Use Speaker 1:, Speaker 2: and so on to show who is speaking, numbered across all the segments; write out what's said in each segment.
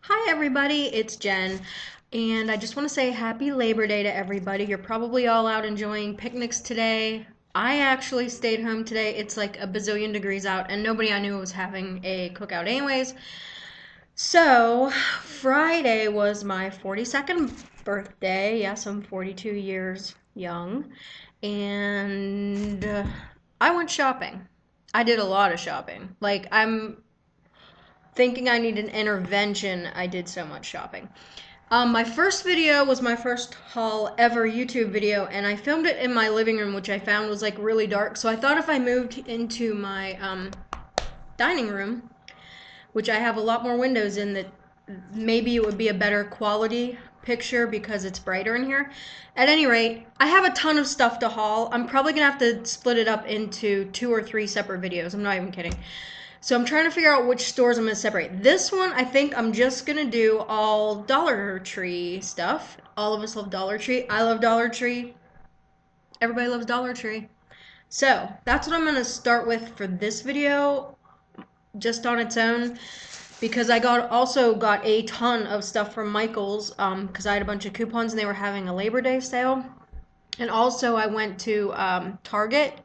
Speaker 1: Hi everybody, it's Jen, and I just want to say happy Labor Day to everybody. You're probably all out enjoying picnics today. I actually stayed home today. It's like a bazillion degrees out, and nobody I knew was having a cookout anyways. So, Friday was my 42nd birthday. Yes, I'm 42 years young, and I went shopping. I did a lot of shopping. I'm thinking I need an intervention, I did so much shopping. My first video was my first haul ever YouTube video, and I filmed it in my living room, which I found was like really dark. So I thought if I moved into my dining room, which I have a lot more windows in, that maybe it would be a better quality picture because it's brighter in here. At any rate, I have a ton of stuff to haul. I'm probably gonna have to split it up into 2 or 3 separate videos. I'm not even kidding. So I'm trying to figure out which stores I'm going to separate. This one, I think I'm just going to do all Dollar Tree stuff. All of us love Dollar Tree. I love Dollar Tree. Everybody loves Dollar Tree. So that's what I'm going to start with for this video, just on its own, because I also got a ton of stuff from Michael's, because I had a bunch of coupons and they were having a Labor Day sale. And also I went to Target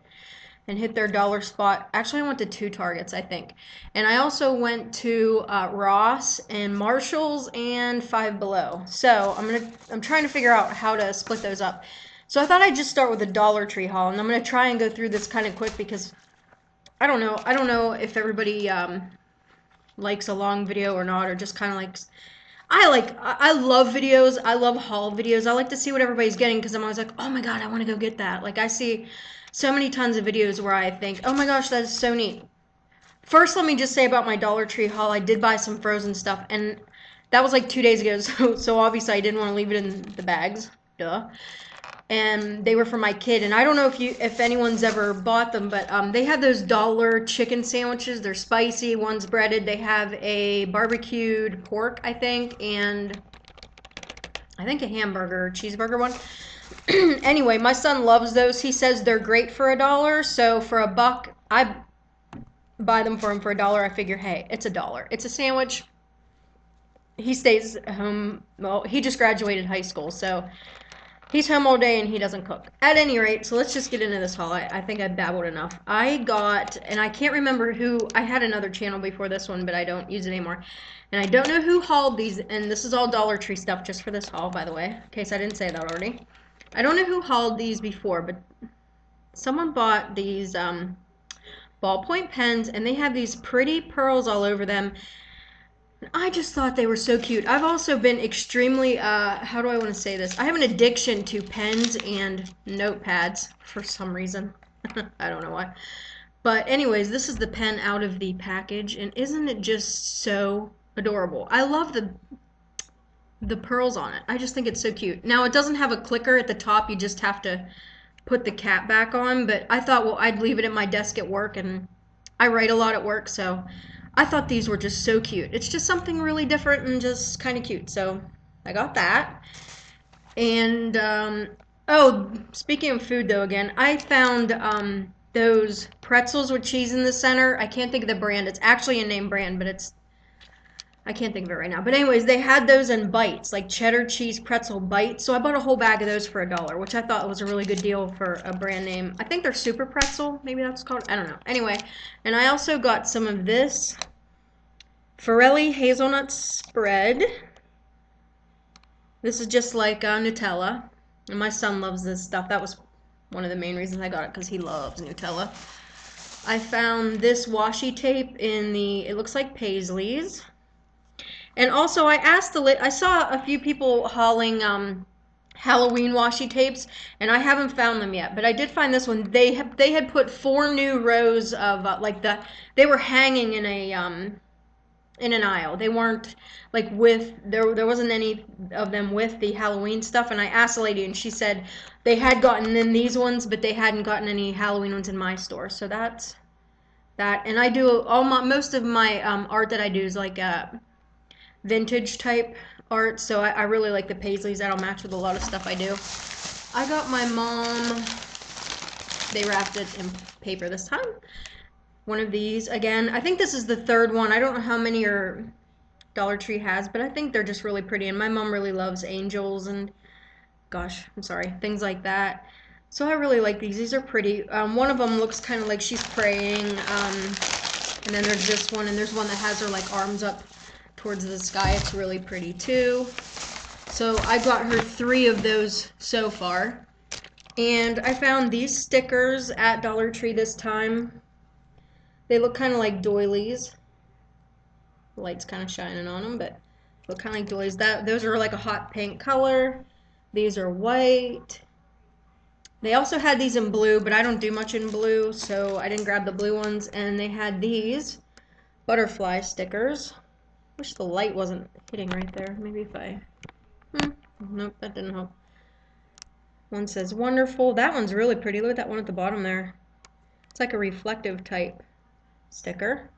Speaker 1: and hit their dollar spot. Actually, I went to 2 Targets, I think. And I also went to Ross and Marshall's and Five Below. So I'm trying to figure out how to split those up. So I thought I'd just start with the Dollar Tree haul, and I'm gonna try and go through this kind of quick because I don't know. I don't know if everybody likes a long video or not, or just kind of likes. I love videos. I love haul videos. I like to see what everybody's getting because I'm always like, oh my god, I want to go get that. Like I see so many tons of videos where I think, oh my gosh, that is so neat. First, let me just say about my Dollar Tree haul, I did buy some frozen stuff, and that was like 2 days ago, so obviously I didn't want to leave it in the bags. Duh. And they were for my kid, and I don't know if anyone's ever bought them, but they have those dollar chicken sandwiches. They're spicy, one's breaded. They have a barbecued pork, I think, and I think a hamburger, cheeseburger one. Anyway, my son loves those. He says they're great for $1, so for $1, I buy them for him for $1. I figure, hey, it's $1. It's a sandwich. He stays home. Well, he just graduated high school, so he's home all day and he doesn't cook. At any rate, so let's just get into this haul. I think I babbled enough. I got, and I can't remember who, I had another channel before this one, but I don't use it anymore. And I don't know who hauled these, and this is all Dollar Tree stuff just for this haul, by the way, in case I didn't say that already. I don't know who hauled these before, but someone bought these ballpoint pens, and they have these pretty pearls all over them. I just thought they were so cute. I've also been extremely, how do I want to say this? I have an addiction to pens and notepads for some reason. I don't know why. But anyways, this is the pen out of the package, and isn't it just so adorable? I love the pearls on it. I just think it's so cute. Now, it doesn't have a clicker at the top. You just have to put the cap back on, but I thought, well, I'd leave it at my desk at work, and I write a lot at work, so I thought these were just so cute. It's just something really different and just kind of cute. So I got that. And, oh, speaking of food though, again, I found those pretzels with cheese in the center. I can't think of the brand. It's actually a name brand, but I can't think of it right now. But anyways, they had those in bites, like cheddar cheese pretzel bites. So I bought a whole bag of those for $1, which I thought was a really good deal for a brand name. I think they're Super Pretzel, maybe that's called. I don't know. Anyway, and I also got some of this Forelli hazelnut spread. This is just like Nutella. And my son loves this stuff. That was one of the main reasons I got it, because he loves Nutella. I found this washi tape in the, it looks like Paisley's. And also, I saw a few people hauling Halloween washi tapes, and I haven't found them yet. But I did find this one. They had put 4 new rows of they were hanging in an aisle. They weren't like there wasn't any of them with the Halloween stuff. And I asked the lady, and she said they had gotten in these ones, but they hadn't gotten any Halloween ones in my store. So that's that. And I do most of my art that I do is like vintage type art, so I really like the Paisleys. That'll match with a lot of stuff I do. I got my mom, they wrapped it in paper this time, one of these. Again, I think this is the 3rd one. I don't know how many are Dollar Tree has, but I think they're just really pretty. And my mom really loves angels and, gosh, I'm sorry, things like that. So I really like these. These are pretty. One of them looks kind of like she's praying. And then there's this one, and there's one that has her like arms up towards the sky. It's really pretty too. So I got her 3 of those so far. And I found these stickers at Dollar Tree this time. They look kind of like doilies. The light's kind of shining on them, but look kind of like doilies. Those are like a hot pink color. These are white. They also had these in blue, but I don't do much in blue, so I didn't grab the blue ones. And they had these butterfly stickers. Wish the light wasn't hitting right there. Maybe if I... Nope, that didn't help. One says wonderful. That one's really pretty. Look at that one at the bottom there. It's like a reflective type sticker.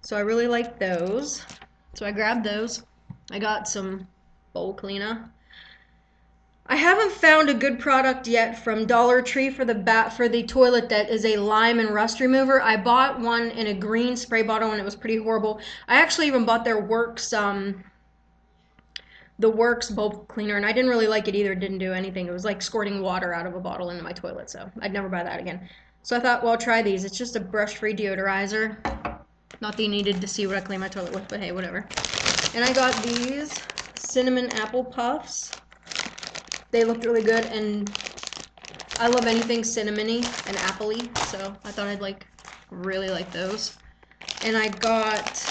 Speaker 1: So I really like those. So I grabbed those. I got some bowl cleaner. I haven't found a good product yet from Dollar Tree for the toilet that is a lime and rust remover. I bought one in a green spray bottle and it was pretty horrible. I actually even bought their the Works bulb cleaner, and I didn't really like it either. It didn't do anything. It was like squirting water out of a bottle into my toilet, so I'd never buy that again. So I thought, well, I'll try these. It's just a brush-free deodorizer. Not that you needed to see what I clean my toilet with, but hey, whatever. And I got these cinnamon apple puffs. They looked really good, and I love anything cinnamony and appley, so I thought I'd really like those. And I got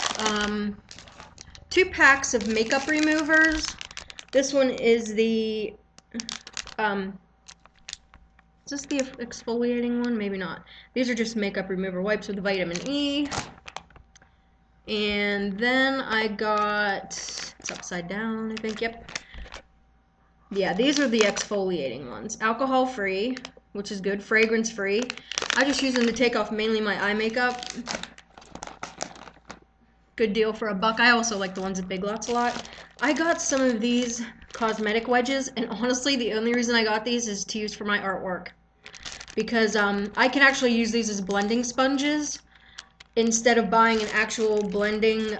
Speaker 1: 2 packs of makeup removers. This one is the, is this the exfoliating one? Maybe not. These are just makeup remover wipes with vitamin E. And then I got, it's upside down, I think, yep. Yeah, these are the exfoliating ones. Alcohol free, which is good, fragrance free. I just use them to take off mainly my eye makeup. Good deal for $1. I also like the ones at Big Lots a lot. I got some of these cosmetic wedges, and honestly, the only reason I got these is to use for my artwork. Because I can actually use these as blending sponges instead of buying an actual blending,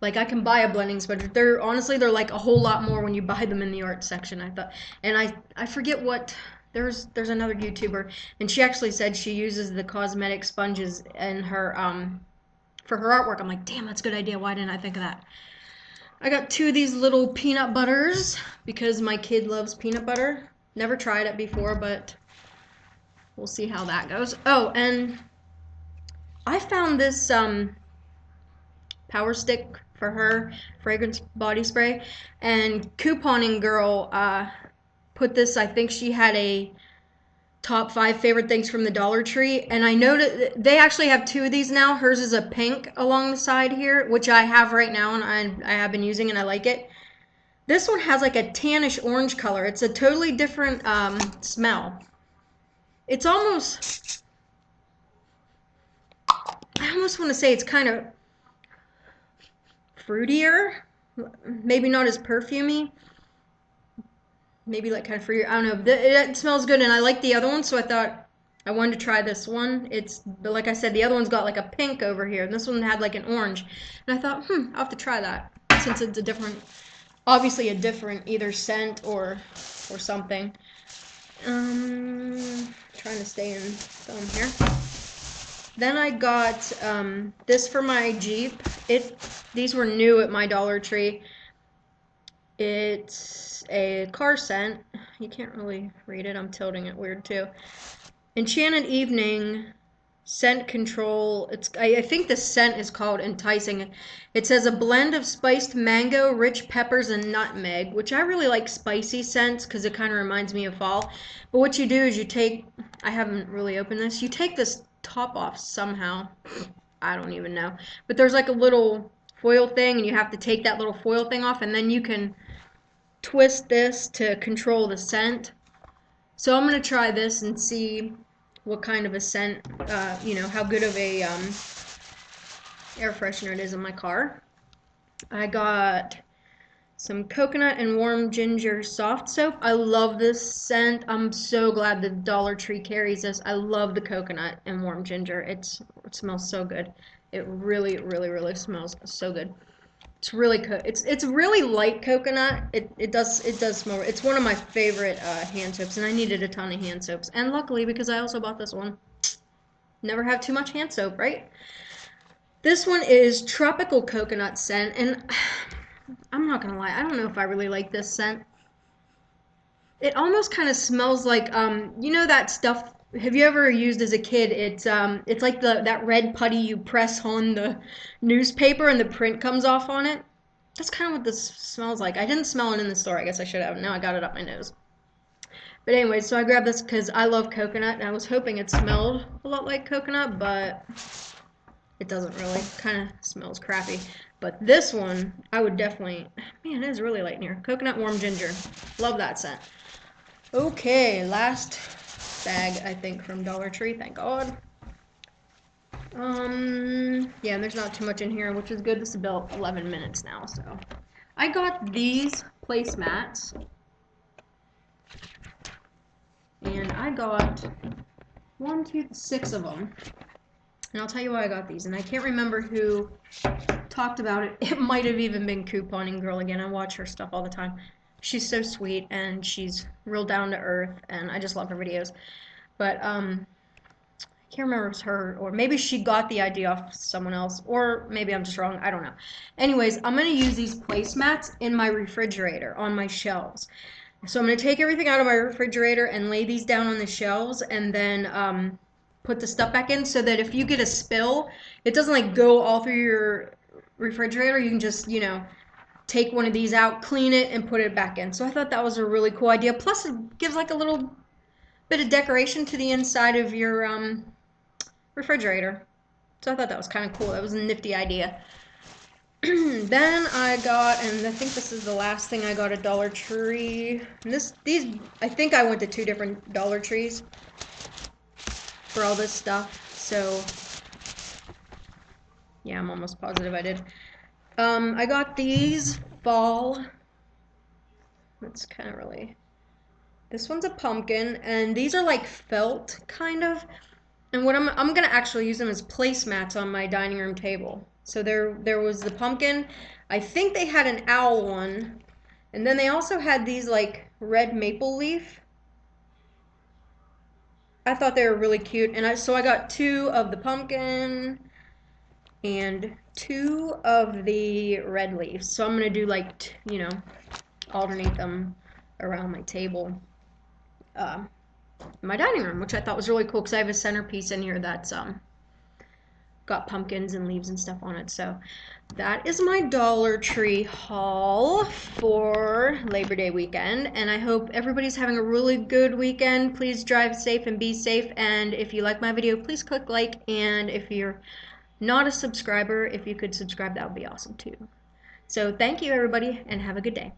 Speaker 1: like I can buy a blending sponge. Honestly, they're like a whole lot more when you buy them in the art section, I thought. And I forget what, there's another YouTuber, and she actually said she uses the cosmetic sponges in her, for her artwork. I'm like, damn, that's a good idea. Why didn't I think of that? I got 2 of these little peanut butters because my kid loves peanut butter. Never tried it before, but we'll see how that goes. Oh, and I found this Power Stick for her fragrance body spray, and Couponing Girl put this, I think she had a top 5 favorite things from the Dollar Tree, and I noticed they actually have 2 of these now. Hers is a pink along the side here, which I have right now, and I have been using, and I like it. This one has like a tannish orange color. It's a totally different smell. It's almost, I almost want to say it's kind of fruitier, maybe not as perfumey, maybe like kind of fruitier. I don't know. It smells good, and I like the other one, so I thought I wanted to try this one. But like I said, the other one's got like a pink over here, and this one had like an orange, and I thought, I'll have to try that since it's a different, obviously a different either scent or something. Trying to stay in film here. Then I got this for my Jeep. These were new at my Dollar Tree. It's a car scent. You can't really read it. I'm tilting it weird too. Enchanted Evening Scent Control. I think the scent is called Enticing. It says a blend of spiced mango, rich peppers, and nutmeg, which I really like spicy scents because it kind of reminds me of fall. But what you do is you take, I haven't really opened this, you take this top off somehow. I don't even know. But there's like a little foil thing, and you have to take that little foil thing off, and then you can twist this to control the scent. So I'm going to try this and see what kind of a scent, how good of a air freshener it is in my car. I got some coconut and warm ginger soft soap. I love this scent. I'm so glad the Dollar Tree carries this. I love the coconut and warm ginger. It smells so good. It really, really, really smells so good. It's really it's really light coconut. It does smell. It's one of my favorite hand soaps, and I needed a ton of hand soaps. And luckily, because I also bought this one, never have too much hand soap, right? This one is tropical coconut scent, and I'm not gonna lie, I don't know if I really like this scent. It almost kind of smells like you know that stuff. Have you ever used as a kid? It's like that red putty you press on the newspaper and the print comes off on it. That's kind of what this smells like. I didn't smell it in the store. I guess I should have. Now I got it up my nose. But anyway, so I grabbed this because I love coconut, and I was hoping it smelled a lot like coconut, but it doesn't really. Kind of smells crappy. But this one, I would definitely. Man, it is really light in here. Coconut warm ginger. Love that scent. Okay, last bag, I think, from Dollar Tree. Thank God. Yeah, and there's not too much in here, which is good. This is about 11 minutes now, so. I got these placemats. And I got 6 of them. And I'll tell you why I got these. And I can't remember who talked about it. It might have even been Couponing Girl again. I watch her stuff all the time. She's so sweet, and she's real down to earth, and I just love her videos. But, I can't remember if it was her, or maybe she got the idea off someone else, or maybe I'm just wrong. I don't know. Anyways, I'm going to use these placemats in my refrigerator, on my shelves. So I'm going to take everything out of my refrigerator and lay these down on the shelves, and then put the stuff back in so that if you get a spill, it doesn't like go all through your refrigerator. You can just, take one of these out, clean it, and put it back in. So I thought that was a really cool idea. Plus, it gives like a little bit of decoration to the inside of your refrigerator. So I thought that was kind of cool. That was a nifty idea. Then I got, and I think this is the last thing I got at Dollar Tree. And these, I think I went to 2 different Dollar Trees for all this stuff. So, yeah, I'm almost positive I did. I got these fall. That's kind of really. This one's a pumpkin, and these are like felt, kind of. And what I'm gonna actually use them as placemats on my dining room table. So there was the pumpkin. I think they had an owl one, and then they also had these like red maple leaf. I thought they were really cute, and so I got 2 of the pumpkin and 2 of the red leaves. So I'm gonna do like alternate them around my table. My dining room, which I thought was really cool because I have a centerpiece in here that's got pumpkins and leaves and stuff on it. So that is my Dollar Tree haul for Labor Day weekend, and I hope everybody's having a really good weekend. Please drive safe and be safe, and if you like my video, please click like, and if you're not a subscriber, if you could subscribe, that would be awesome too. So thank you everybody, and have a good day.